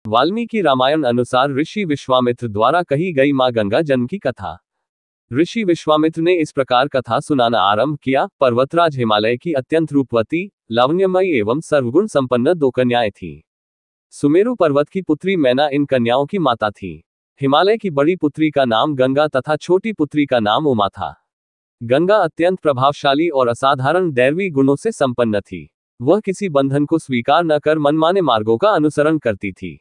वाल्मीकि रामायण अनुसार ऋषि विश्वामित्र द्वारा कही गई मां गंगा जन्म की कथा। ऋषि विश्वामित्र ने इस प्रकार कथा सुनाना आरंभ किया। पर्वतराज हिमालय की अत्यंत रूपवती, लावण्यमयी एवं सर्वगुण संपन्न दो कन्याएं थीं। सुमेरु पर्वत की पुत्री मैना इन कन्याओं की माता थी। हिमालय की बड़ी पुत्री का नाम गंगा तथा छोटी पुत्री का नाम उमा था। गंगा अत्यंत प्रभावशाली और असाधारण दैवी गुणों से संपन्न थी। वह किसी बंधन को स्वीकार न कर मनमाने मार्गों का अनुसरण करती थी।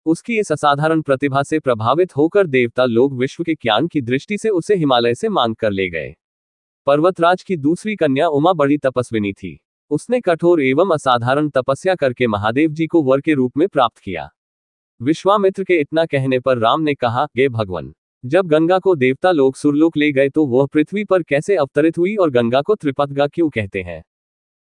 उसकी इस असाधारण प्रतिभा से प्रभावित होकर देवता लोग विश्व के ज्ञान की दृष्टि से उसे हिमालय से मांग कर ले गए। पर्वतराज की दूसरी कन्या उमा बड़ी तपस्विनी थी। उसने कठोर एवं असाधारण तपस्या करके महादेव जी को वर के रूप में प्राप्त किया। विश्वामित्र के इतना कहने पर राम ने कहा, हे भगवान, जब गंगा को देवता लोग सुरलोक ले गए तो वह पृथ्वी पर कैसे अवतरित हुई और गंगा को त्रिपदगा क्यों कहते हैं?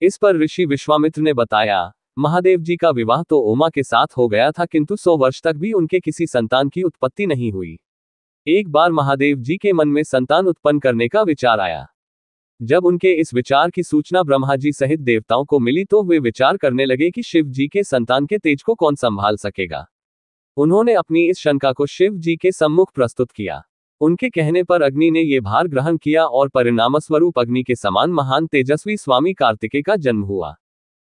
इस पर ऋषि विश्वामित्र ने बताया, महादेव जी का विवाह तो उमा के साथ हो गया था, किंतु 100 वर्ष तक भी उनके किसी संतान की उत्पत्ति नहीं हुई। एक बार महादेव जी के मन में संतान उत्पन्न करने का विचार आया। जब उनके इस विचार की सूचना ब्रह्मा जी सहित देवताओं को मिली तो वे विचार करने लगे कि शिव जी के संतान के तेज को कौन संभाल सकेगा। उन्होंने अपनी इस शंका को शिव जी के सम्मुख प्रस्तुत किया। उनके कहने पर अग्नि ने यह भार ग्रहण किया और परिणामस्वरूप अग्नि के समान महान तेजस्वी स्वामी कार्तिकेय का जन्म हुआ।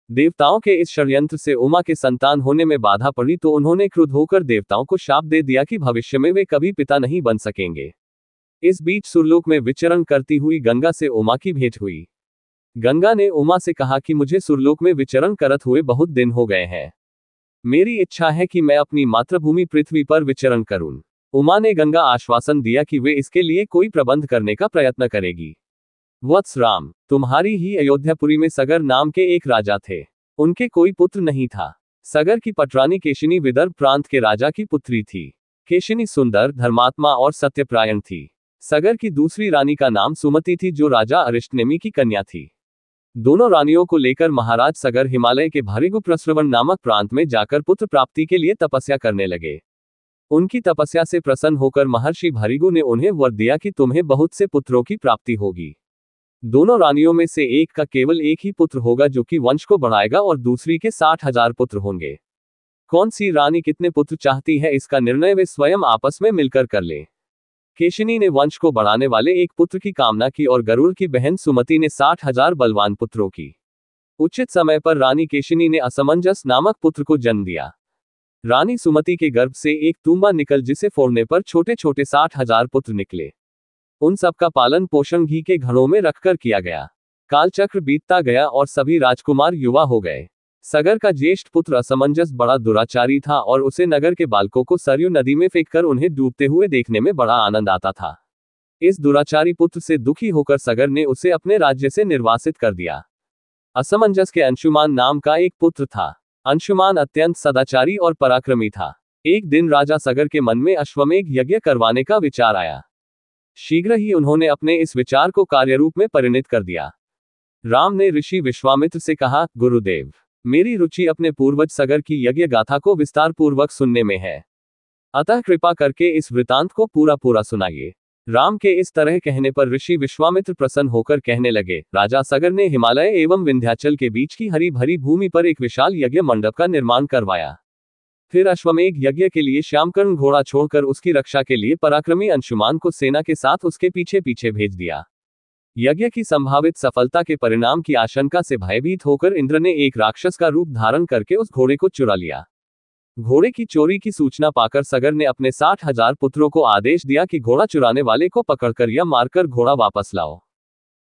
देवताओं के इस षड्यंत्र से उमा के संतान होने में बाधा पड़ी तो उन्होंने क्रुद्ध होकर देवताओं को शाप दे दिया कि भविष्य में वे कभी पिता नहीं बन सकेंगे। इस बीच सुरलोक में विचरण करती हुई गंगा से उमा की भेंट हुई। गंगा ने उमा से कहा कि मुझे सुरलोक में विचरण करत हुए बहुत दिन हो गए हैं। मेरी इच्छा है कि मैं अपनी मातृभूमि पृथ्वी पर विचरण करूं। उमा ने गंगा आश्वासन दिया कि वे इसके लिए कोई प्रबंध करने का प्रयत्न करेगी। वत्स राम, तुम्हारी ही अयोध्यापुरी में सगर नाम के एक राजा थे। उनके कोई पुत्र नहीं था। सगर की पटरानी केशिनी विदर्भ प्रांत के राजा की पुत्री थी। केशिनी सुंदर, धर्मात्मा और सत्यप्रायण थी। सगर की दूसरी रानी का नाम सुमति थी, जो राजा अरिष्टनेमि की कन्या थी। दोनों रानियों को लेकर महाराज सगर हिमालय के भृगुप्रस्रवण नामक प्रांत में जाकर पुत्र प्राप्ति के लिए तपस्या करने लगे। उनकी तपस्या से प्रसन्न होकर महर्षि भृगु ने उन्हें वर दिया कि तुम्हें बहुत से पुत्रों की प्राप्ति होगी। दोनों रानियों में से एक का केवल एक ही पुत्र होगा जो कि वंश को बढ़ाएगा और दूसरी के 60,000 पुत्र होंगे। कौन सी रानी कितने पुत्र चाहती है, इसका निर्णय वे स्वयं आपस में मिलकर कर ले। केशिनी ने वंश को बढ़ाने वाले एक पुत्र की कामना की और गरुड़ की बहन सुमति ने 60,000 बलवान पुत्रों की। उचित समय पर रानी केशिनी ने असमंजस नामक पुत्र को जन्म दिया। रानी सुमति के गर्भ से एक तूंबा निकल जिसे फोड़ने पर छोटे छोटे 60,000 पुत्र निकले। उन सबका पालन पोषण घी के घड़ों में रखकर किया गया। कालचक्र बीतता गया और सभी राजकुमार युवा हो गए। सगर का ज्येष्ठ पुत्र असमंजस बड़ा दुराचारी था और उसे नगर के बालकों को सरयू नदी में फेंककर उन्हें डूबते हुए देखने में बड़ा आनंद आता था। इस दुराचारी पुत्र से दुखी होकर सगर ने उसे अपने राज्य से निर्वासित कर दिया। असमंजस के अंशुमान नाम का एक पुत्र था। अंशुमान अत्यंत सदाचारी और पराक्रमी था। एक दिन राजा सगर के मन में अश्वमेघ यज्ञ करवाने का विचार आया। शीघ्र ही उन्होंने अपने इस विचार को कार्यरूप में परिणत कर दिया। राम ने ऋषि विश्वामित्र से कहा, गुरुदेव, मेरी रुचि अपने पूर्वज सगर की यज्ञ गाथा को विस्तार पूर्वक सुनने में है। अतः कृपा करके इस वृतांत को पूरा पूरा सुनाइए। राम के इस तरह कहने पर ऋषि विश्वामित्र प्रसन्न होकर कहने लगे, राजा सगर ने हिमालय एवं विंध्याचल के बीच की हरी भरी भूमि पर एक विशाल यज्ञ मंडप का निर्माण करवाया। फिर अश्वमेघ यज्ञ के लिए श्यामकर्ण घोड़ा छोड़कर उसकी रक्षा के लिए पराक्रमी अंशुमान को सेना के साथ उसके पीछे पीछे भेज दिया। यज्ञ की संभावित सफलता के परिणाम की आशंका से भयभीत होकर इंद्र ने एक राक्षस का रूप धारण करके उस घोड़े को चुरा लिया। घोड़े की चोरी की सूचना पाकर सगर ने अपने 60,000 पुत्रों को आदेश दिया कि घोड़ा चुराने वाले को पकड़कर या मारकर घोड़ा वापस लाओ।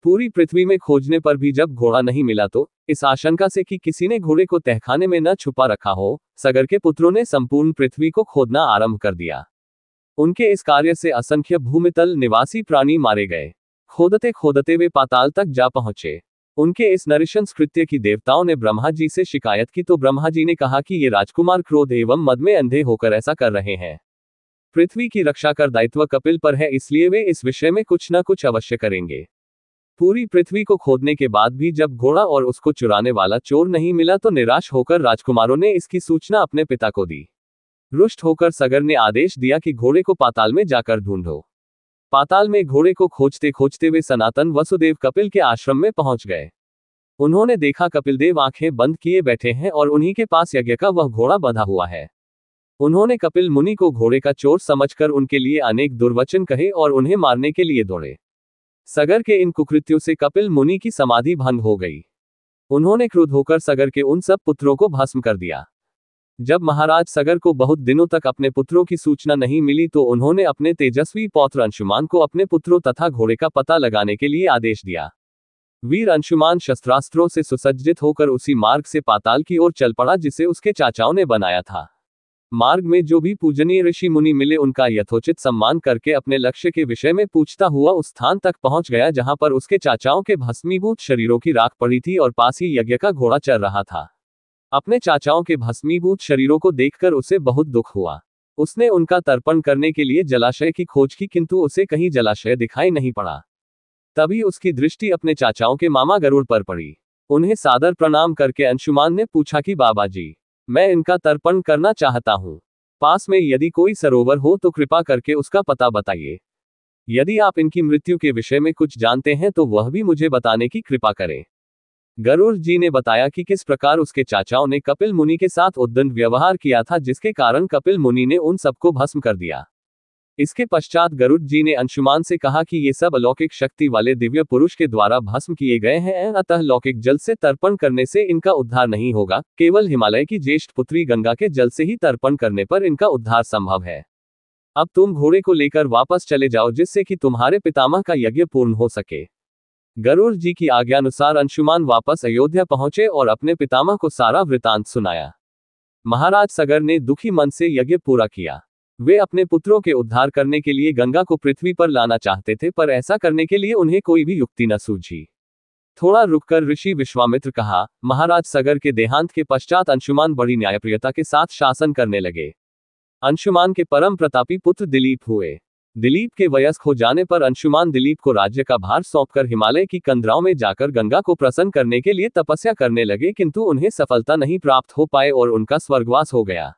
पूरी पृथ्वी में खोजने पर भी जब घोड़ा नहीं मिला तो इस आशंका से कि किसी ने घोड़े को तहखाने में न छुपा रखा हो, सगर के पुत्रों ने संपूर्ण पृथ्वी को खोदना आरंभ कर दिया। उनके इस कार्य से असंख्य भूमितल निवासी प्राणी मारे गए। खोदते खोदते वे पाताल तक जा पहुंचे। उनके इस नृशंस कृत्य की देवताओं ने ब्रह्मा जी से शिकायत की तो ब्रह्मा जी ने कहा कि ये राजकुमार क्रोध एवं मद में अंधे होकर ऐसा कर रहे हैं। पृथ्वी की रक्षा कर दायित्व कपिल पर है, इसलिए वे इस विषय में कुछ न कुछ अवश्य करेंगे। पूरी पृथ्वी को खोदने के बाद भी जब घोड़ा और उसको चुराने वाला चोर नहीं मिला तो निराश होकर राजकुमारों ने इसकी सूचना अपने पिता को दी। रुष्ट होकर सगर ने आदेश दिया कि घोड़े को पाताल में जाकर ढूंढो। पाताल में घोड़े को खोजते खोजते वे सनातन वसुदेव कपिल के आश्रम में पहुंच गए। उन्होंने देखा कपिलदेव आंखें बंद किए बैठे हैं और उन्हीं के पास यज्ञ का वह घोड़ा बंधा हुआ है। उन्होंने कपिल मुनि को घोड़े का चोर समझकर उनके लिए अनेक दुर्वचन कहे और उन्हें मारने के लिए दौड़े। सगर के इन कुकृत्यों से कपिल मुनि की समाधि भंग हो गई। उन्होंने क्रुद्ध होकर सगर के उन सब पुत्रों को भस्म कर दिया। जब महाराज सगर को बहुत दिनों तक अपने पुत्रों की सूचना नहीं मिली तो उन्होंने अपने तेजस्वी पौत्र अंशुमान को अपने पुत्रों तथा घोड़े का पता लगाने के लिए आदेश दिया। वीर अंशुमान शस्त्रास्त्रों से सुसज्जित होकर उसी मार्ग से पाताल की ओर चल पड़ा जिसे उसके चाचाओं ने बनाया था। मार्ग में जो भी पूजनीय ऋषि मुनि मिले उनका यथोचित सम्मान करके अपने लक्ष्य के विषय में पूछता हुआ उस स्थान तक पहुंच गया जहां पर उसके चाचाओं के भस्मीभूत शरीरों की राख पड़ी थी और पास ही यज्ञ का घोड़ा चल रहा था। अपने चाचाओं के भस्मीभूत शरीरों को देखकर उसे बहुत दुख हुआ। उसने उनका तर्पण करने के लिए जलाशय की खोज की किंतु उसे कहीं जलाशय दिखाई नहीं पड़ा। तभी उसकी दृष्टि अपने चाचाओं के मामा गरुड़ पर पड़ी। उन्हें सादर प्रणाम करके अंशुमान ने पूछा कि बाबा जी, मैं इनका तर्पण करना चाहता हूँ। पास में यदि कोई सरोवर हो तो कृपा करके उसका पता बताइए। यदि आप इनकी मृत्यु के विषय में कुछ जानते हैं तो वह भी मुझे बताने की कृपा करें। गरुड़ जी ने बताया कि किस प्रकार उसके चाचाओं ने कपिल मुनि के साथ उद्दंड व्यवहार किया था जिसके कारण कपिल मुनि ने उन सबको भस्म कर दिया। इसके पश्चात गरुड़ जी ने अंशुमान से कहा कि ये सब अलौकिक शक्ति वाले दिव्य पुरुष के द्वारा भस्म किए गए हैं, अतः लौकिक जल से तर्पण करने से इनका उद्धार नहीं होगा, केवल हिमालय की ज्येष्ठ पुत्री गंगा के जल से ही तर्पण करने पर इनका उद्धार संभव है। अब तुम घोड़े को लेकर वापस चले जाओ जिससे कि तुम्हारे पितामह का यज्ञ पूर्ण हो सके। गरुड़ जी की आज्ञानुसार अंशुमान वापस अयोध्या पहुंचे और अपने पितामह को सारा वृतांत सुनाया। महाराज सगर ने दुखी मन से यज्ञ पूरा किया। वे अपने पुत्रों के उद्धार करने के लिए गंगा को पृथ्वी पर लाना चाहते थे पर ऐसा करने के लिए उन्हें कोई भी युक्ति न सूझी। थोड़ा रुककर ऋषि विश्वामित्र कहा, महाराज सगर के देहांत के पश्चात अंशुमान बड़ी न्यायप्रियता के साथ शासन करने लगे। अंशुमान के परम प्रतापी पुत्र दिलीप हुए। दिलीप के वयस्क हो जाने पर अंशुमान दिलीप को राज्य का भार सौंपकर हिमालय की कंदराओं में जाकर गंगा को प्रसन्न करने के लिए तपस्या करने लगे किंतु उन्हें सफलता नहीं प्राप्त हो पाए और उनका स्वर्गवास हो गया।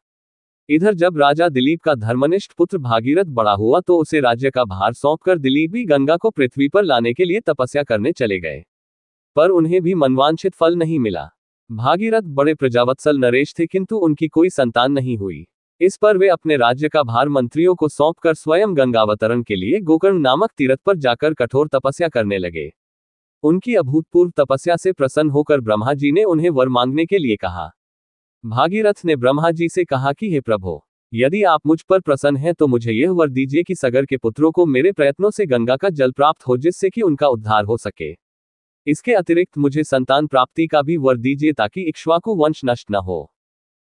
इधर जब राजा दिलीप का धर्मनिष्ठ पुत्र भागीरथ बड़ा हुआ तो उसे राज्य का भार सौंपकर दिलीप भी गंगा को पृथ्वी पर लाने के लिए तपस्या करने चले गए, पर उन्हें भी मनवांछित फल नहीं मिला। भागीरथ बड़े प्रजावत्सल नरेश थे किंतु उनकी कोई संतान नहीं हुई। इस पर वे अपने राज्य का भार मंत्रियों को सौंपकर स्वयं गंगावतरण के लिए गोकर्ण नामक तीर्थ पर जाकर कठोर तपस्या करने लगे। उनकी अभूतपूर्व तपस्या से प्रसन्न होकर ब्रह्मा जी ने उन्हें वर मांगने के लिए कहा। भागीरथ ने ब्रह्मा जी से कहा कि हे प्रभु, यदि आप मुझ पर प्रसन्न हैं तो मुझे यह वर दीजिए कि सगर के पुत्रों को मेरे प्रयत्नों से गंगा का जल प्राप्त हो जिससे कि उनका उद्धार हो सके। इसके अतिरिक्त मुझे संतान प्राप्ति का भी वर दीजिए ताकि इक्ष्वाकु वंश नष्ट न हो।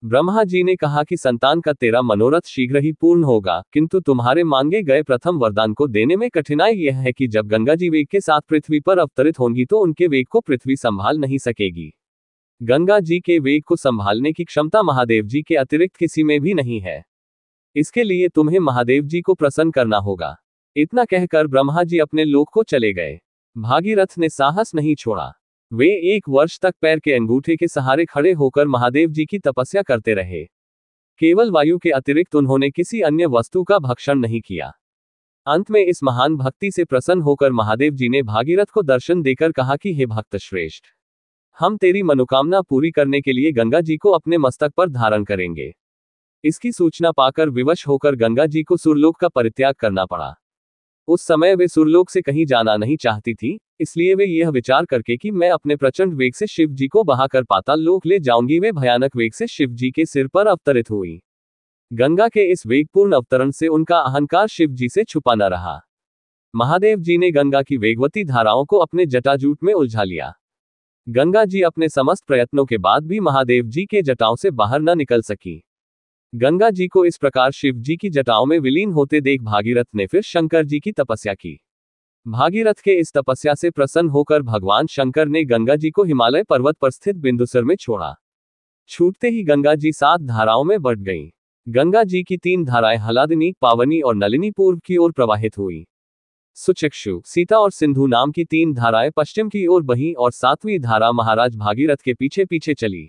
ब्रह्मा जी ने कहा कि संतान का तेरा मनोरथ शीघ्र ही पूर्ण होगा, किंतु तुम्हारे मांगे गए प्रथम वरदान को देने में कठिनाई यह है कि जब गंगा जी वेग के साथ पृथ्वी पर अवतरित होंगी तो उनके वेग को पृथ्वी संभाल नहीं सकेगी। गंगा जी के वेग को संभालने की क्षमता महादेव जी के अतिरिक्त किसी में भी नहीं है। इसके लिए तुम्हें महादेव जी को प्रसन्न करना होगा। इतना कहकर ब्रह्मा जी अपने लोक को चले गए। भागीरथ ने साहस नहीं छोड़ा। वे 1 वर्ष तक पैर के अंगूठे के सहारे खड़े होकर महादेव जी की तपस्या करते रहे। केवल वायु के अतिरिक्त उन्होंने किसी अन्य वस्तु का भक्षण नहीं किया। अंत में इस महान भक्ति से प्रसन्न होकर महादेव जी ने भागीरथ को दर्शन देकर कहा कि हे भक्त श्रेष्ठ, हम तेरी मनोकामना पूरी करने के लिए गंगा जी को अपने मस्तक पर धारण करेंगे। इसकी सूचना पाकर विवश होकर गंगा जी को सुरलोक का परित्याग करना पड़ा। उस समय वे सुरलोक से कहीं जाना नहीं चाहती थी, इसलिए वे यह विचार करके कि मैं अपने प्रचंड वेग से शिव जी को बहाकर पाताल लोक ले जाऊंगी, वे भयानक वेग से शिव जी के सिर पर अवतरित हुई। गंगा के इस वेगपूर्ण अवतरण से उनका अहंकार शिव जी से छुपा न रहा। महादेव जी ने गंगा की वेगवती धाराओं को अपने जटाजूट में उलझा लिया। गंगा जी अपने समस्त प्रयत्नों के बाद भी महादेव जी के जटाओं से बाहर न निकल सकी। गंगा जी को इस प्रकार शिव जी की जटाओं में विलीन होते देख भागीरथ ने फिर शंकर जी की तपस्या की। भागीरथ के इस तपस्या से प्रसन्न होकर भगवान शंकर ने गंगा जी को हिमालय पर्वत पर स्थित बिंदुसर में छोड़ा। छूटते ही गंगा जी 7 धाराओं में बट गईं। गंगा जी की 3 धाराएं हलादिनी, पावनी और नलिनी पूर्व की ओर प्रवाहित हुई। सुचक्षु, सीता और सिंधु नाम की 3 धाराएं पश्चिम की ओर बहीं और 7वीं धारा महाराज भागीरथ के पीछे पीछे चली।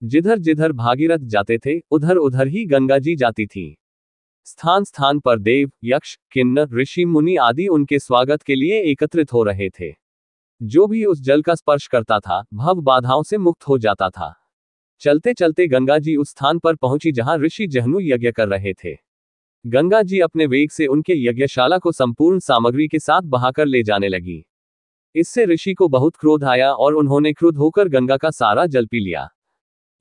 जिधर जिधर भागीरथ जाते थे उधर उधर ही गंगा जी जाती थी। स्थान स्थान पर देव, यक्ष, किन्नर, ऋषि, मुनि आदि उनके स्वागत के लिए एकत्रित हो रहे थे। जो भी उस जल का स्पर्श करता था भव बाधाओं से मुक्त हो जाता था। चलते चलते गंगा जी उस स्थान पर पहुंची जहां ऋषि जहनु यज्ञ कर रहे थे। गंगा जी अपने वेग से उनके यज्ञशाला को संपूर्ण सामग्री के साथ बहाकर ले जाने लगी। इससे ऋषि को बहुत क्रोध आया और उन्होंने क्रुद्ध होकर गंगा का सारा जल पी लिया।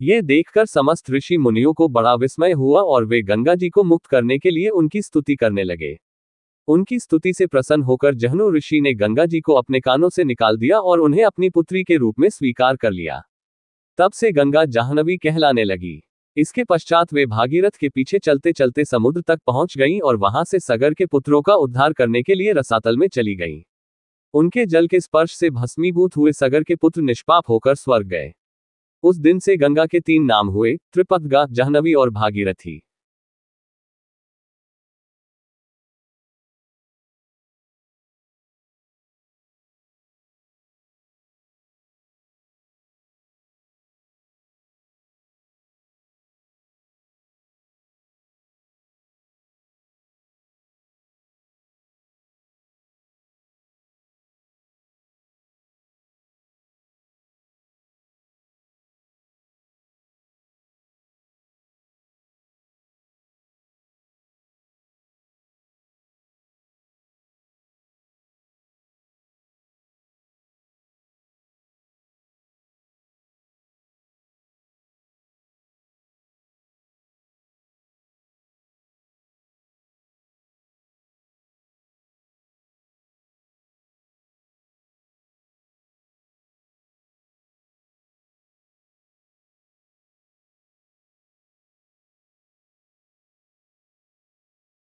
यह देखकर समस्त ऋषि मुनियों को बड़ा विस्मय हुआ और वे गंगा जी को मुक्त करने के लिए उनकी स्तुति करने लगे। उनकी स्तुति से प्रसन्न होकर जहनु ऋषि ने गंगा जी को अपने कानों से निकाल दिया और उन्हें अपनी पुत्री के रूप में स्वीकार कर लिया। तब से गंगा जाह्नवी कहलाने लगी। इसके पश्चात वे भागीरथ के पीछे चलते चलते समुद्र तक पहुंच गईं और वहां से सगर के पुत्रों का उद्धार करने के लिए रसातल में चली गईं। उनके जल के स्पर्श से भस्मीभूत हुए सगर के पुत्र निष्पाप होकर स्वर्ग गए। उस दिन से गंगा के 3 नाम हुए, त्रिपथगा, जाह्नवी और भागीरथी।